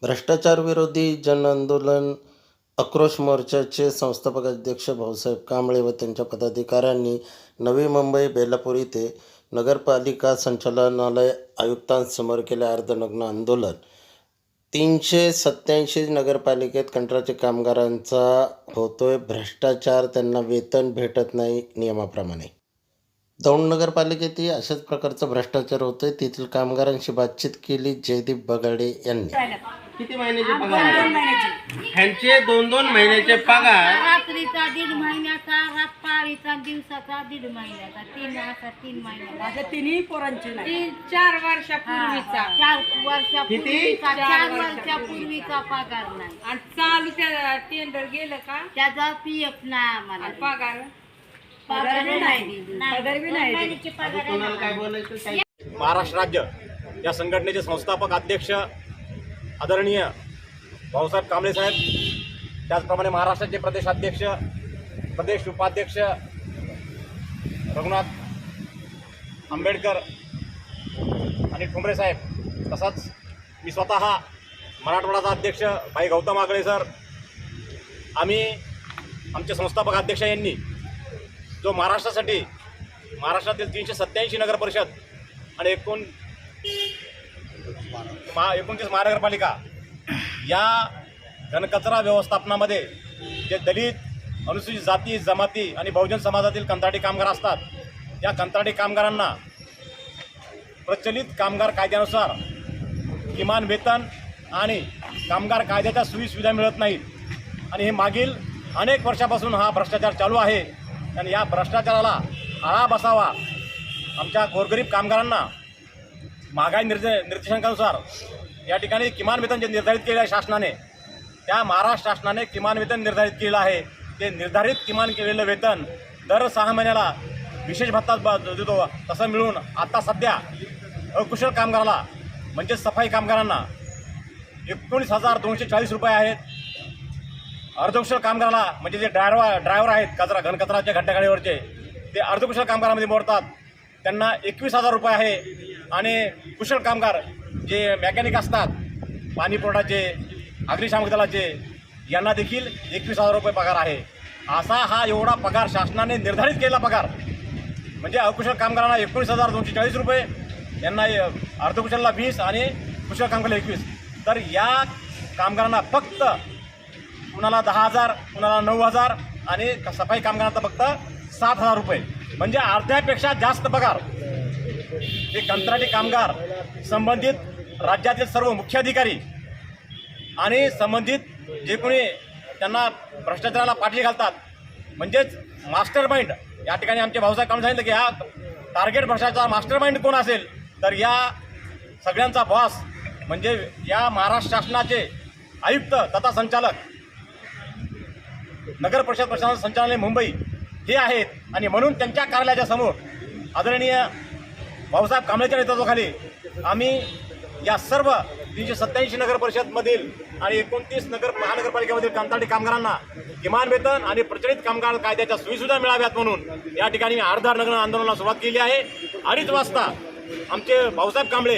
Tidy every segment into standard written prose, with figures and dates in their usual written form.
भ्रष्टाचार विरोधी जन आंदोलन आक्रोश मोर्चाचे संस्थापक अध्यक्ष भाऊसाहेब कांबळे व त्यांच्या पदाधिकाऱ्यांनी नवी मुंबई बेलापूर येथे नगरपालिका संचालनालय आयुक्तांसमोर केले अर्धनग्न आंदोलन। 387 नगरपालिकेत कंत्राटी कामगारांचा होतोय भ्रष्टाचार, त्यांना वेतन भेटत नाही नियमाप्रमाणे। दौंड नगरपालिकेतही अशाच प्रकारचा भ्रष्टाचार होतोय। तेथील कामगारांशी बातचीत केली जयदीप बगाडे यांनी। किती महिन्याचे पगार ह्यांचे 2-2 महिन्याचे पगार, रात्रीचा 1.5 महिन्याचा, रातपाळीचा, दिवसाचा 1.5 महिन्याचा, 3 महिन्याचा, माझ्या तिन्ही पोरांचे नाही, 4 वर्षापूर्वीचा, 4 वर्षापूर्वीचा, 4 किती? वर्षापूर्वीचा पगार नाही। आणि चालू त्या टेंडर गेलं का त्याचा पीएफ नाही आम्हाला, आणि पगार पगार बी नाही नाही, दिली. पगार बी नाही दिली. महिन्याचे पगार कोणाला काय नाही. बोलायचं काय? महाराष्ट्र राज्य या संघटनेचे संस्थापक अध्यक्ष आदरणीय भाऊसाहेब कांबळे साहेब, त्याचप्रमाणे महाराष्ट्राचे प्रदेशाध्यक्ष, प्रदेश उपाध्यक्ष रघुनाथ आंबेडकर आणि ठोंबरे साहेब, तसंच मी स्वतः मराठवाडाचा अध्यक्ष भाई गौतम आगळे सर, आम्ही आमचे संस्थापक अध्यक्ष यांनी जो महाराष्ट्रासाठी महाराष्ट्रातील 387 नगर परिषद आणि 29 महानगरपालिका या घनकचरा व्यवस्थापनामध्ये जे दलित, अनुसूचित जाती, जमाती आणि बहुजन समाजातील कंत्राटी कामगार असतात, या कंत्राटी कामगारांना प्रचलित कामगार कायद्यानुसार किमान वेतन आणि कामगार कायद्याच्या सोयीसुविधा मिळत नाहीत। आणि हे मागील अनेक वर्षापासून हा भ्रष्टाचार चालू आहे आणि या भ्रष्टाचाराला आळा बसावा, आमच्या गोरगरीब कामगारांना महागाई निर्देशांकानुसार या ठिकाणी किमान वेतन जे निर्धारित केले आहे शासनाने, त्या महाराष्ट्र शासनाने किमान वेतन निर्धारित केलं आहे। ते निर्धारित किमान केलेलं वेतन दर 6 महिन्याला विशेष भत्ता देतो, तसं मिळून आता सध्या अकुशल कामगाराला म्हणजे सफाई कामगारांना 19,240 रुपये आहेत। अर्धकुशल कामगाराला म्हणजे जे ड्रायव्हर आहेत घनकचराच्या घंटागाडीवरचे, ते अर्धकुशल कामगारामध्ये मोडतात, त्यांना 21,000 रुपये आहे। आणि कुशल कामगार जे मेकॅनिक असतात, पाणी पुरवठाचे, अग्निशामक दलाचे, यांना देखील 21,000 रुपये पगार आहे। असा हा एवढा पगार शासनाने निर्धारित केलेला पगार, म्हणजे अकुशल कामगारांना 19,240 रुपये, यांना अर्धकुशलला 20 आणि कुशल कामगाराला 21। तर या कामगारांना फक्त कुणाला 10,000, कुणाला 9,000 आणि सफाई कामगारांना फक्त 7,000 रुपये, म्हणजे अर्ध्यापेक्षा जास्त पगार हे कंत्राटी कामगार संबंधित राज्यातील सर्व मुख्य अधिकारी आणि संबंधित जे कोणी त्यांना भ्रष्टाचाराला पाठी घालतात, म्हणजेच मास्टर माइंड, या ठिकाणी आमचे भाऊसाहेब कांबळे सांगितलं की हा टार्गेट भ्रष्टाचार मास्टर माइंड कोण असेल, तर या सगळ्यांचा बॉस म्हणजे या महाराष्ट्र शासनाचे आयुक्त तथा संचालक नगर परिषद प्रशासन संचालनालय मुंबई हे आहेत। आणि म्हणून त्यांच्या कार्यालयाच्या समोर आदरणीय भाऊसाहेब कांबळेच्या नेतृत्वाखाली आम्ही या सर्व 387 नगर परिषदमधील आणि 29 महानगरपालिकेमधील कंत्राटी कामगारांना किमान वेतन आणि प्रचलित कामगार कायद्याच्या सोयीसुविधा मिळाव्यात म्हणून या ठिकाणी अर्धनग्न आंदोलनाला सुरुवात केली आहे। 2:30 वाजता आमचे भाऊसाहेब कांबळे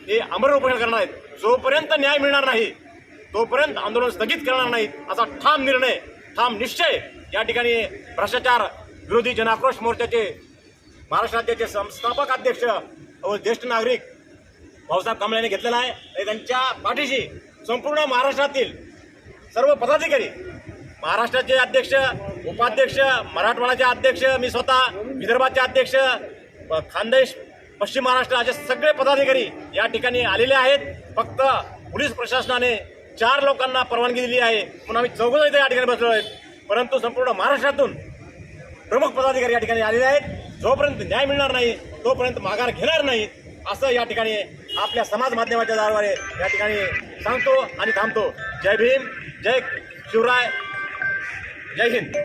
हे आमरण उपोषण करणार आहेत। जोपर्यंत न्याय मिळणार नाही तोपर्यंत आंदोलन स्थगित करणार नाहीत, असा ठाम निर्णय, ठाम निश्चय या ठिकाणी भ्रष्टाचार विरोधी जन आक्रोश मोर्चाचे महाराष्ट्र राज्याचे संस्थापक अध्यक्ष व ज्येष्ठ नागरिक भाऊसाहेब कांबळे यांनी घेतलेला आहे। आणि त्यांच्या पाठीशी संपूर्ण महाराष्ट्रातील सर्व पदाधिकारी, महाराष्ट्राचे अध्यक्ष, उपाध्यक्ष, मराठवाड्याचे अध्यक्ष, मी स्वतः, विदर्भाचे अध्यक्ष, खानदेश, पश्चिम महाराष्ट्र असे सगळे पदाधिकारी या ठिकाणी आलेले आहेत। फक्त पोलीस प्रशासनाने 4 लोकांना परवानगी दिली आहे म्हणून आम्ही 14 इथे या ठिकाणी बसलो आहेत, परंतु संपूर्ण महाराष्ट्रातून प्रमुख पदाधिकारी या ठिकाणी आलेले आहेत। जोपर्यंत न्याय मिळणार नाही तोपर्यंत माघार घेणार नाहीत, असं या ठिकाणी आपल्या समाज माध्यमाच्या द्वारे या ठिकाणी सांगतो आणि थांबतो। जय भीम, जय शिवराय, जय हिंद।